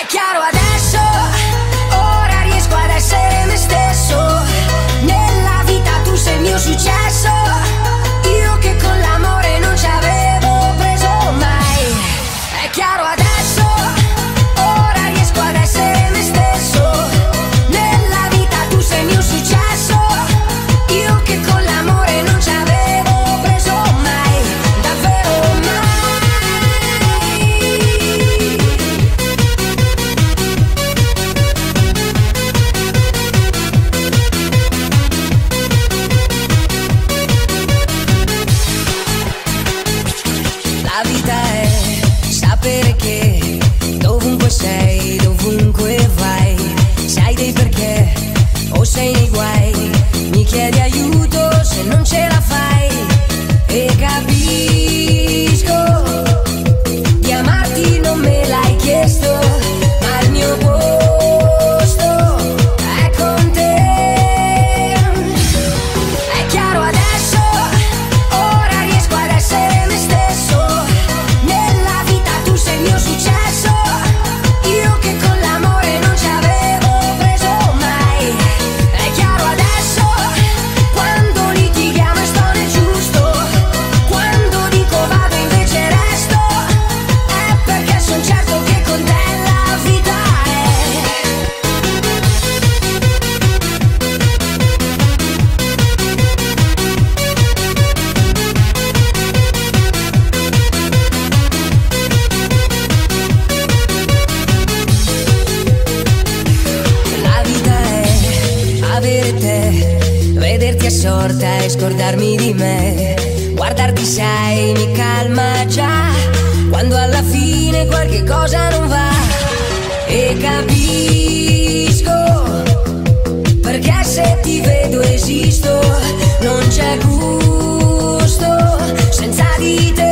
È chiaro adesso, ora riesco ad essere me stesso. Nella vita tu sei il mio successo, io che con l'amore non ci avevo preso mai. È chiaro adesso, ora riesco ad essere me stesso. Nella vita tu sei il mio successo, io che con l'amore non ci avevo preso mai, davvero mai. La vita è sapere che dovunque sei, dovunque vai, sai dei perché o sei nei guai, mi chiedi aiuto se non ce la fai. E capisco di amarti non me l'hai chiesto, ma il mio posto è con te. È chiaro adesso, ora riesco ad essere me stesso. Nella vita tu sei il mio successo, io che con l'amore non ci avevo preso mai. È chiaro adesso, quando litighiamo e sto nel giusto, quando dico vado invece resto, è perché son certo che con te la vita è. La vita è avere te, vederti assorta e scordarmi di me. Guardarti sai mi calma già, quando alla fine qualche cosa non va. E capisco perché se ti vedo esisto, non c'è gusto senza di te.